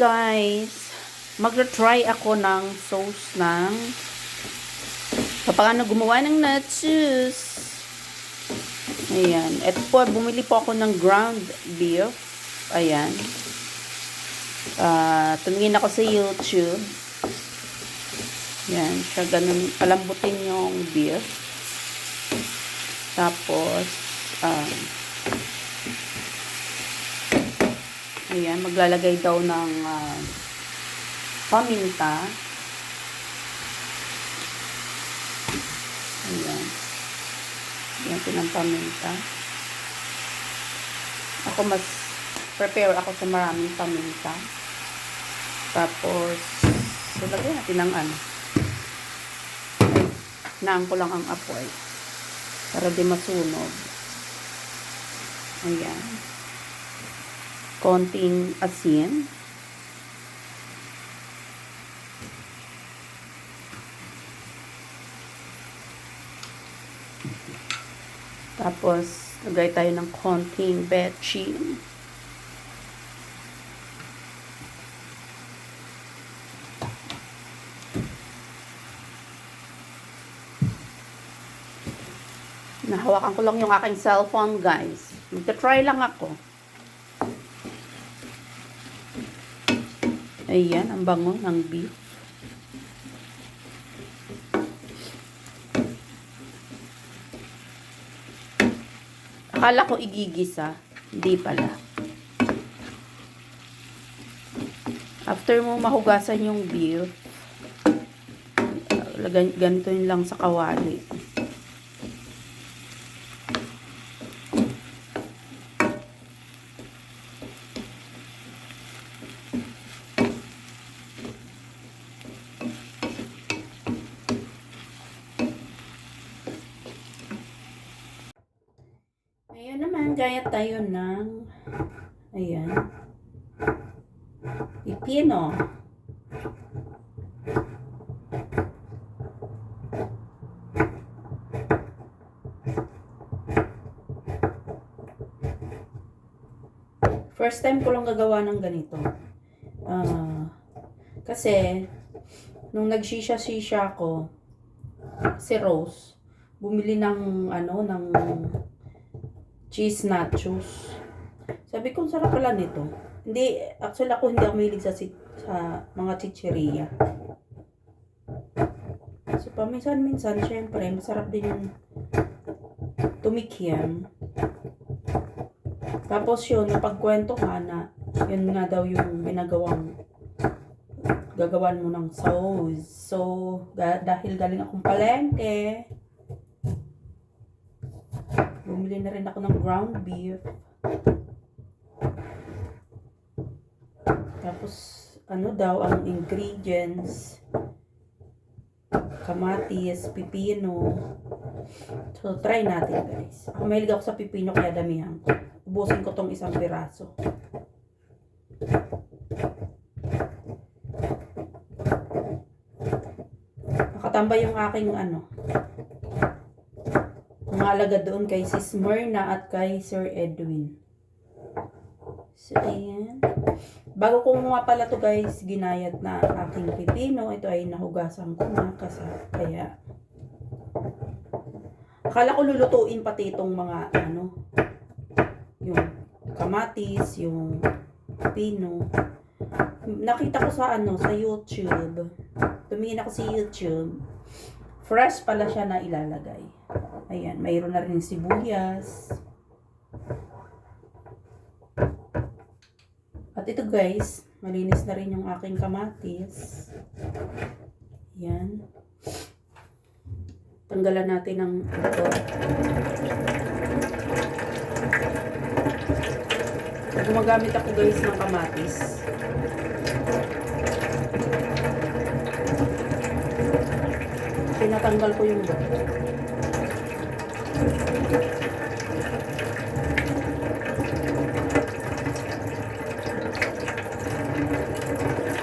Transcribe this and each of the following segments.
guys, magta-try ako ng sauce ng paano gumawa ng nachos. Ayan. Ito po, bumili po ako ng ground beef. Ayan. Tumingin ako sa YouTube. Ayan. Siya ganun, palambutin yung beef. Tapos, ayan, maglalagay daw ng paminta. Ayan. Ayan ito ng paminta. Ako mas prepare ako sa maraming paminta. Tapos, lagyan natin ng naan ko lang ang apoy para di masunog. Ayan. Konting asin. Tapos, lagay tayo ng konting betchin. Nahawakan ko lang yung aking cellphone, guys. Magta-try lang ako. Ayan, ang bango ng beef. Akala ko igigisa. Hindi pala. After mo mahugasan yung beef, ganito yun lang sa kawali. Ayan naman, gaya tayo ng, ayan, pipino. First time ko lang gagawa ng ganito. Kasi, nung nagsisya-sisya ako, si Rose, bumili ng, ng cheese nachos. Sabi ko, sarap pala nito. Hindi, actually ako hindi ako mahilig sa mga chicheria. So, paminsan-minsan, syempre, masarap din yung tumikiam. Tapos yun, napagkwento ka na, yun nga daw yung gagawan mo ng sauce. So, dahil galing akong palengke, bumili na rin ako ng ground beef. Tapos, daw ang ingredients. Kamatis, pipino. So, try natin, guys. Ako mahilig ako sa pipino, kaya damihan ko. Ubusin ko tong isang piraso. Nakatambay yung aking mga alagad doon kay Sis Myrna at kay Sir Edwin. So, ayan. Bago ko nga pala to, guys, ginayat na aking pipino. Ito ay nahugasan ko na kasi kaya akala ko lulutuin pati itong mga yung kamatis, yung pipino. Nakita ko sa sa YouTube. Tumingin ako sa YouTube. Fresh pala siya na ilalagay. Ayan, mayroon na rin sibuyas. At ito, guys, malinis na rin yung aking kamatis. Ayan. Tanggalan natin ng ito. Gumagamit ako, guys, ng kamatis. Tinatanggal ko yung buto.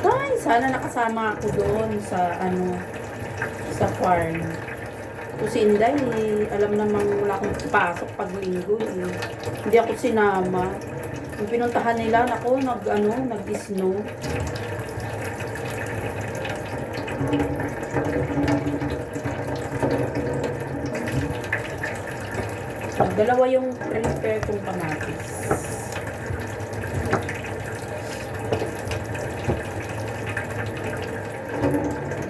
Ay, sana nakasama ako doon sa sa farm. Kasi Inday, alam namang wala akong pasok pag linggo. Hindi ako sinama. Yung pinuntahan nila, nako, nag-snow. So, dalawa yung prepare kong kamatis.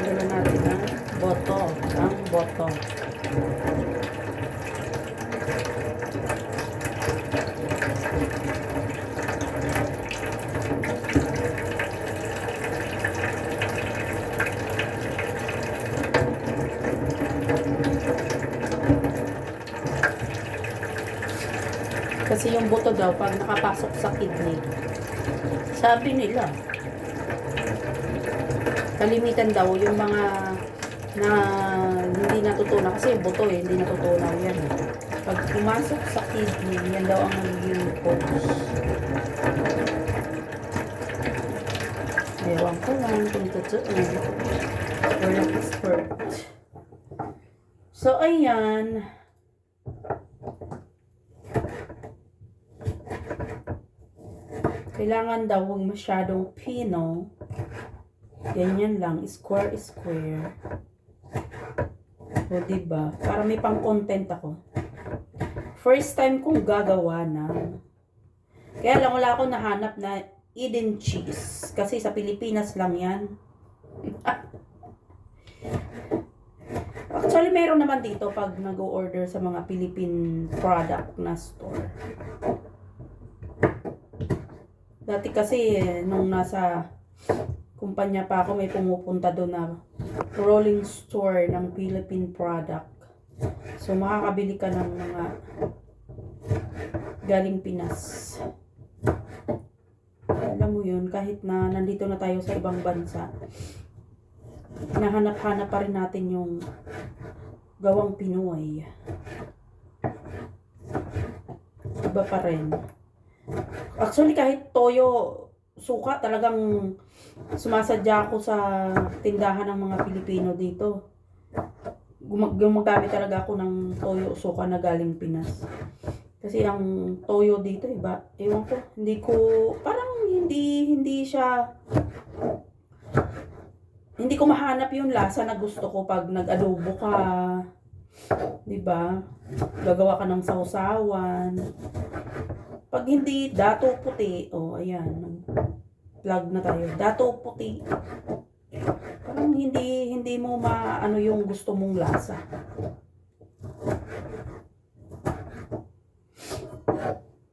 Dala natin ang boto. Kasi yung buto daw, pag nakapasok sa kidney, sabi nila, kalimitan daw yung mga na hindi natutunaw. Kasi yung buto hindi natutunaw yan. Pag pumasok sa kidney, yan daw ang magiging cause. Ewan ko lang kung totoo. We're not expert. So, ayan. Kailangan daw huwag masyadong pino. Ganyan lang. Square. O, diba? Para may pang-content ako. First time kong gagawa na. Kaya lang wala akong nahanap na Eden cheese. Kasi sa Pilipinas lang yan. Actually, meron naman dito pag nag-order sa mga Philippine product na store. Dati kasi, nung nasa kumpanya pa ako, may pumupunta doon na rolling store ng Philippine product. So, makakabili ka ng mga galing Pinas. Alam mo yun, kahit na nandito na tayo sa ibang bansa, hinahanap-hanap pa rin natin yung gawang Pinoy. Iba pa rin. Actually, kahit toyo, suka, talagang sumasadya ako sa tindahan ng mga Pilipino dito. Gumagamit talaga ako ng toyo, suka na galing Pinas. Kasi ang toyo dito, iba. Ewan ko, parang hindi siya, hindi ko mahanap yung lasa na gusto ko pag nag-adobo ka. Diba? Gagawa ka ng sausawan. Pag hindi, dato puti. Oh, ayan. Plug na tayo. Dato puti. Parang hindi mo maano yung gusto mong lasa.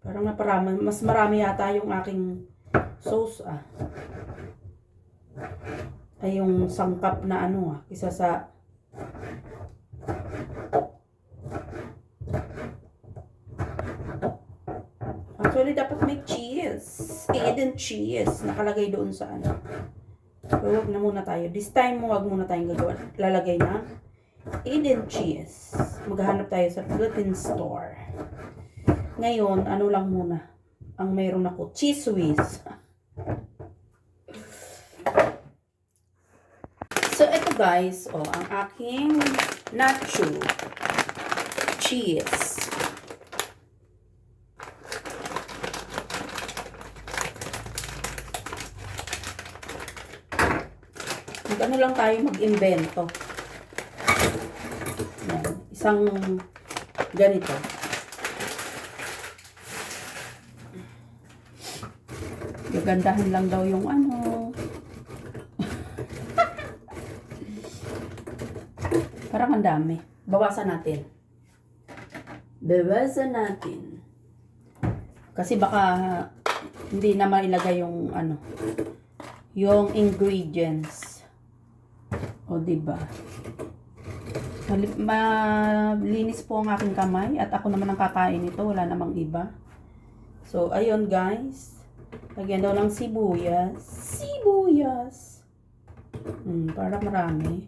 Parang mas marami yata yung aking sauce ay yung sangkap na kisa sa actually dapat may cheese. Eden cheese nakalagay doon sa pero wag na muna tayo. This time wag muna tayong gagawa. Lalagay na Eden cheese. Maghahanap tayo sa Philippine store. Ngayon, lang muna ang mayroon ako. Cheese whiz. So, ito guys, ang aking nacho cheese. Ano lang tayo mag-invento. Isang ganito. Gagandahan lang daw yung parang ang dami. Bawasan natin. Kasi baka hindi na mailagay yung yung ingredients. O, diba? Malinis po ang aking kamay at ako naman ang kakain nito. Wala namang iba. So, ayun guys. Lagyan daw ng sibuyas. Para marami.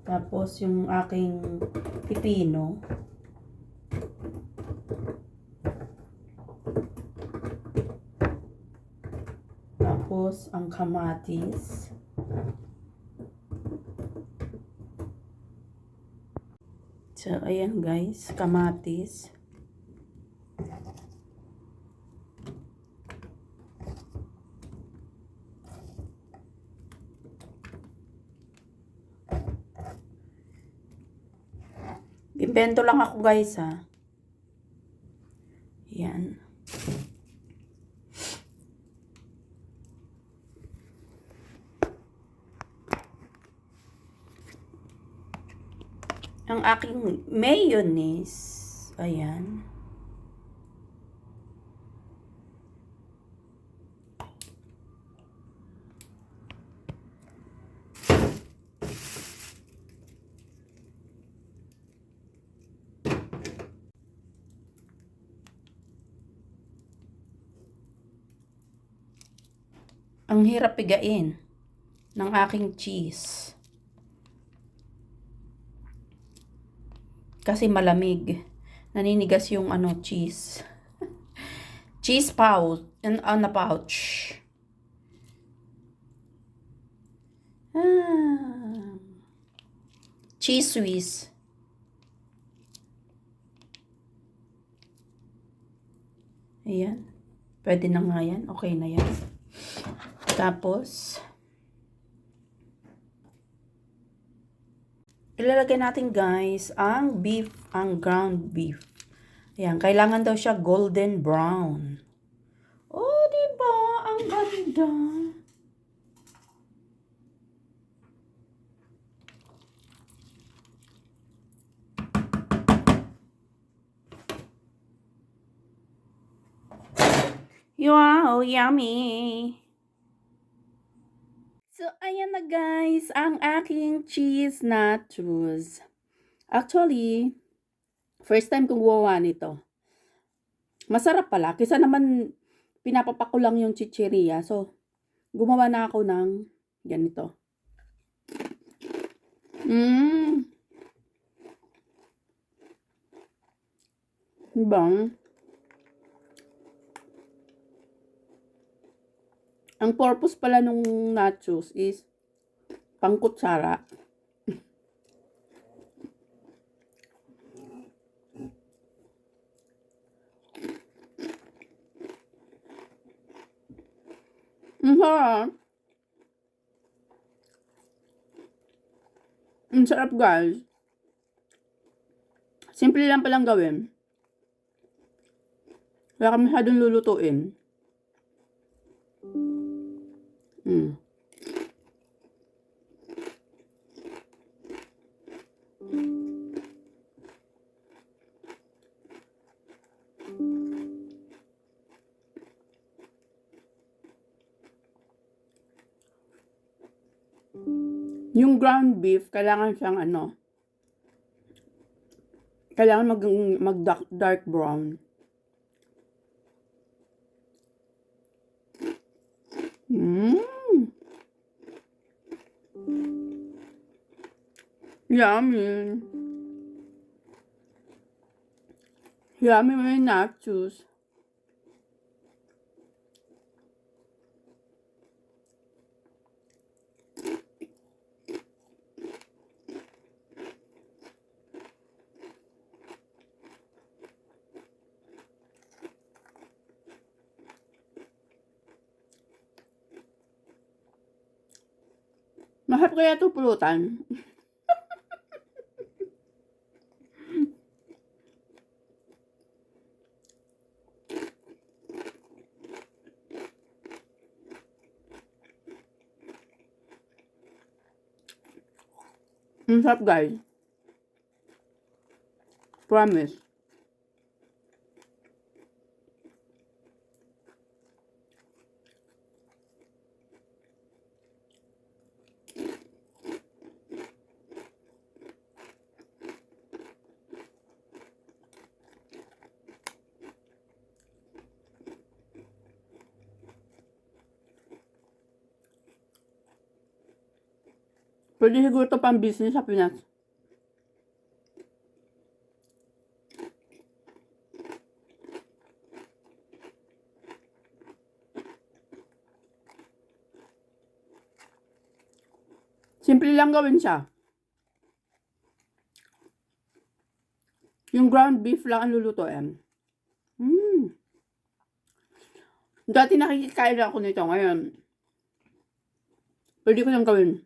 Tapos yung aking pipino. Tapos ang kamatis. So, ayan guys, kamatis. Invento lang ako guys ha. Yan. Ang aking mayonnaise. Ayan. Ang hirap pigain ng aking cheese. Kasi malamig. Naninigas yung cheese. Cheese pouch. Na pouch. Cheese Swiss. Ayan. Pwede na nga yan. Okay na yan. Tapos, ilalagay natin guys ang beef, ang ground beef. Ayan, kailangan daw siya golden brown. Oh, diba? Ang ganda. Wow, yummy. So, ayan na guys, ang aking cheese nachos. Actually, first time kong gumawa nito. Masarap pala, kaysa naman pinapapako lang yung chichirya. So, gumawa na ako ng ganito. Diba? Ang purpose pala nung nachos is pangkutsara. Ang sarap guys. Simple lang palang gawin. Wala kami masyadong lulutuin. Yung ground beef, kailangan siyang kailangan mag dark brown. Yummy. Yummy may nachos. Masarap kaya ito pulutan. Masarap guys. Promise. Pwede siguro ito pang business sa Pinas. Simple lang gawin siya. Yung ground beef lang ang lulutuin. Dati nakikikain ako nito ngayon. Pwede ko lang gawin.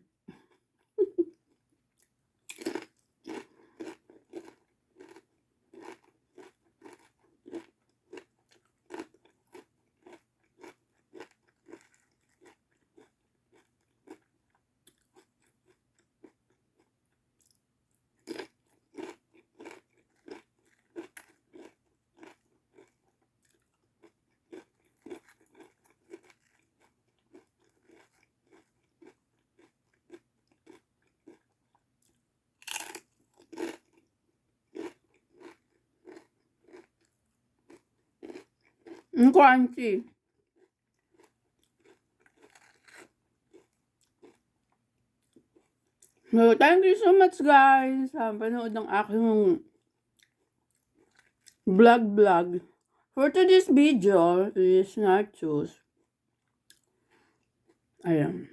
Crunchy. So, thank you so much guys sa panood ng aking vlog. For today's video, is nachos. Ayan.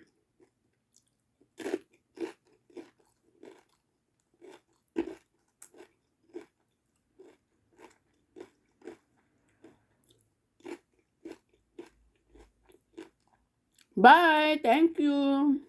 Bye! Thank you!